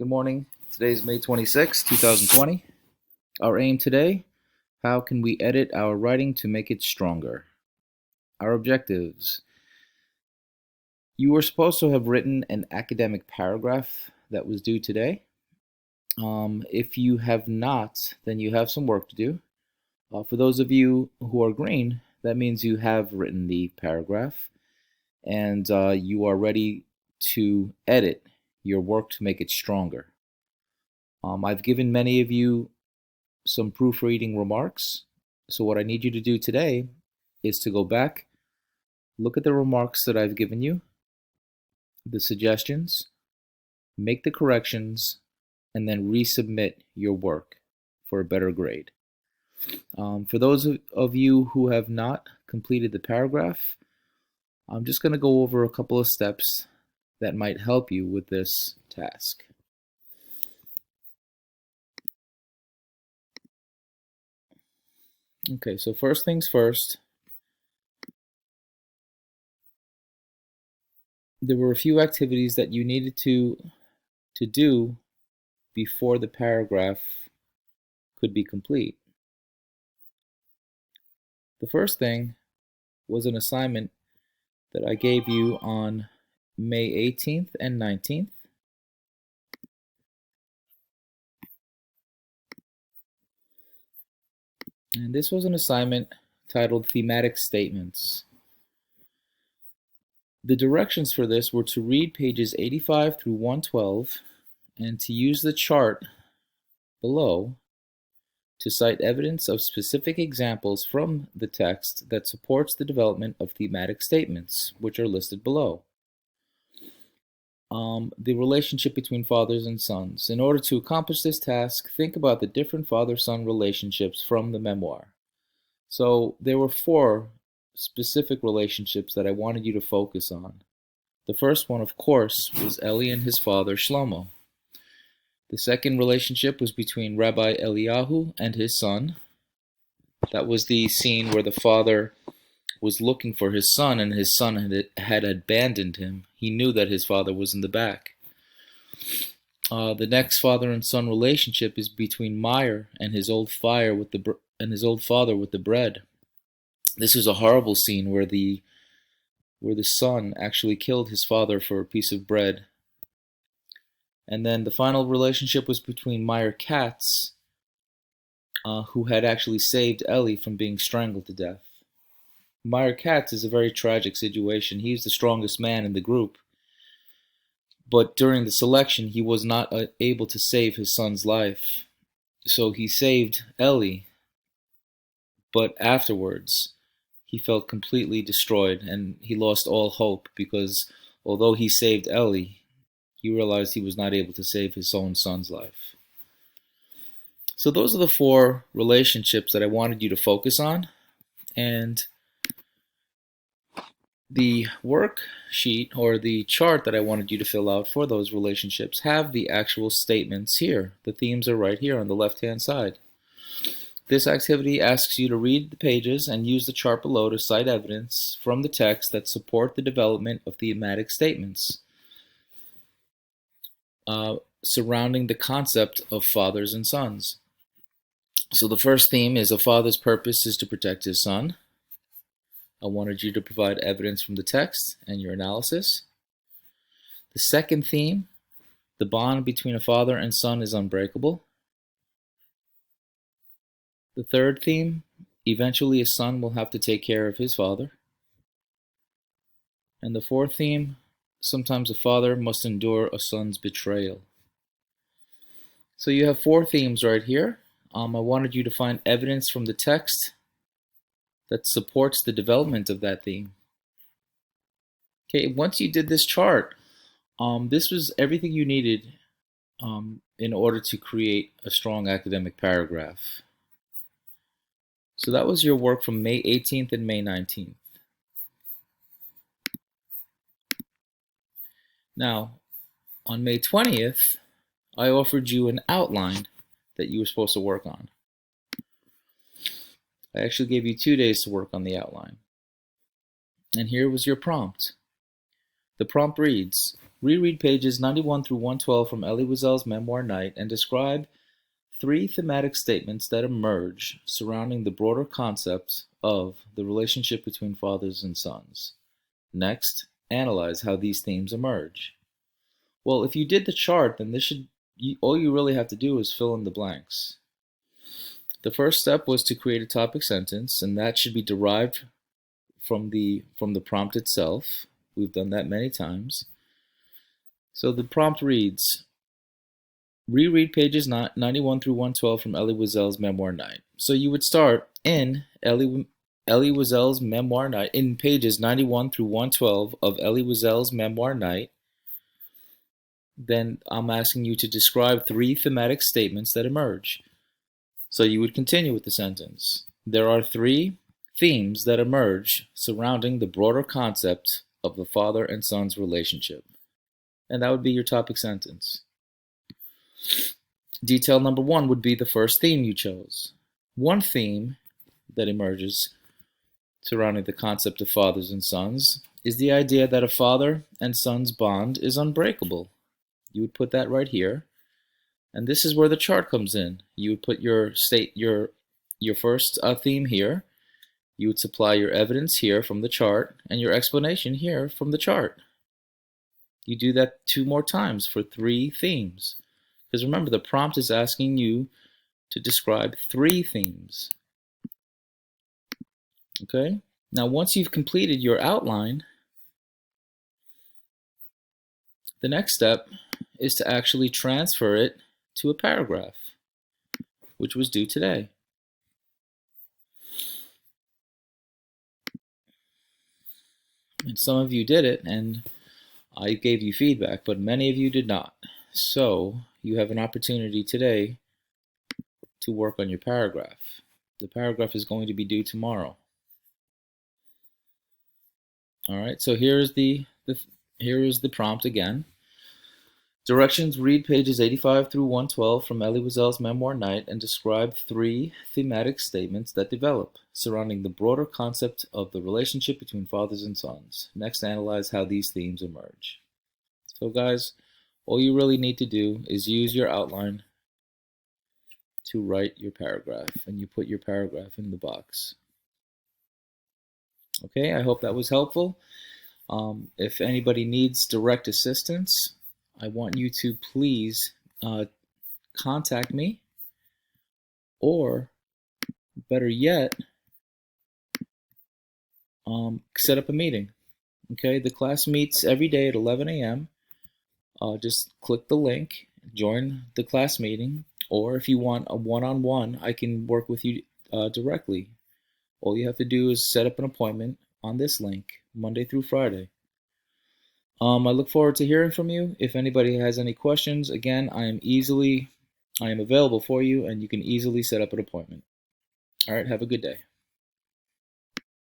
Good morning. Today is May 26, 2020. Our aim today, how can we edit our writing to make it stronger? Our objectives. You were supposed to have written an academic paragraph that was due today. If you have not, then you have some work to do. For those of you who are green, that means you have written the paragraph and you are ready to edit your work to make it stronger. I've given many of you some proofreading remarks. So what I need you to do today is to go back, look at the remarks that I've given you, the suggestions, make the corrections, and then resubmit your work for a better grade. For those of you who have not completed the paragraph, I'm just going to go over a couple of steps that might help you with this task. Okay, so first things first, there were a few activities that you needed to do before the paragraph could be complete. The first thing was an assignment that I gave you on May 18th and 19th. And this was an assignment titled Thematic Statements. The directions for this were to read pages 85 through 112 and to use the chart below to cite evidence of specific examples from the text that supports the development of thematic statements, which are listed below. The relationship between fathers and sons. In order to accomplish this task, think about the different father-son relationships from the memoir. So there were 4 specific relationships that I wanted you to focus on. The first one, of course, was Eli and his father, Shlomo. The second relationship was between Rabbi Eliyahu and his son. That was the scene where the father was looking for his son and his son had abandoned him. He knew that his father was in the back. The next father and son relationship is between Meyer and his old father with the bread. This is a horrible scene where the son actually killed his father for a piece of bread. And then the final relationship was between Meyer Katz, who had actually saved Eli from being strangled to death. Meyer Katz is a very tragic situation. He's the strongest man in the group. But during the selection, he was not able to save his son's life. So he saved Eli. But afterwards, he felt completely destroyed and he lost all hope because although he saved Eli, he realized he was not able to save his own son's life. So those are the 4 relationships that I wanted you to focus on. And the worksheet or the chart that I wanted you to fill out for those relationships have the actual statements here. The themes are right here on the left-hand side. This activity asks you to read the pages and use the chart below to cite evidence from the text that support the development of thematic statements surrounding the concept of fathers and sons. So the first theme is a father's purpose is to protect his son. I wanted you to provide evidence from the text and your analysis. The second theme, the bond between a father and son is unbreakable. The third theme, eventually a son will have to take care of his father. And the fourth theme, sometimes a father must endure a son's betrayal. So you have 4 themes right here. I wanted you to find evidence from the text that supports the development of that theme. Okay, once you did this chart, this was everything you needed in order to create a strong academic paragraph. So that was your work from May 18th and May 19th. Now, on May 20th, I offered you an outline that you were supposed to work on. I actually gave you 2 days to work on the outline. And here was your prompt. The prompt reads, Reread pages 91 through 112 from Elie Wiesel's memoir Night and describe 3 thematic statements that emerge surrounding the broader concept of the relationship between fathers and sons. Next, analyze how these themes emerge. Well, if you did the chart, then all you really have to do is fill in the blanks. The first step was to create a topic sentence, and that should be derived from the prompt itself. We've done that many times. So the prompt reads, reread pages 91 through 112 from Elie Wiesel's memoir Night. So you would start in Elie Wiesel's memoir Night, in pages 91 through 112 of Elie Wiesel's memoir Night. Then I'm asking you to describe 3 thematic statements that emerge. So you would continue with the sentence. There are 3 themes that emerge surrounding the broader concept of the father and son's relationship. And that would be your topic sentence. Detail number 1 would be the first theme you chose. One theme that emerges surrounding the concept of fathers and sons is the idea that a father and son's bond is unbreakable. You would put that right here. And this is where the chart comes in. You would put your first theme here. You would supply your evidence here from the chart and your explanation here from the chart. You do that 2 more times for 3 themes. Because remember, the prompt is asking you to describe 3 themes. Okay? Now, once you've completed your outline, the next step is to actually transfer it to a paragraph, which was due today. And some of you did it, and I gave you feedback, but many of you did not. So you have an opportunity today to work on your paragraph. The paragraph is going to be due tomorrow. All right, so here is the prompt again. Directions: read pages 85 through 112 from Elie Wiesel's memoir Night and describe 3 thematic statements that develop surrounding the broader concept of the relationship between fathers and sons. Next, analyze how these themes emerge. So guys, all you really need to do is use your outline to write your paragraph, and you put your paragraph in the box. Okay, I hope that was helpful. If anybody needs direct assistance, I want you to please contact me, or better yet, set up a meeting. Okay, the class meets every day at 11 a.m. Just click the link, join the class meeting, or if you want a one-on-one, I can work with you directly. All you have to do is set up an appointment on this link, Monday through Friday. I look forward to hearing from you. If anybody has any questions, again, I am available for you, and you can easily set up an appointment. All right, have a good day.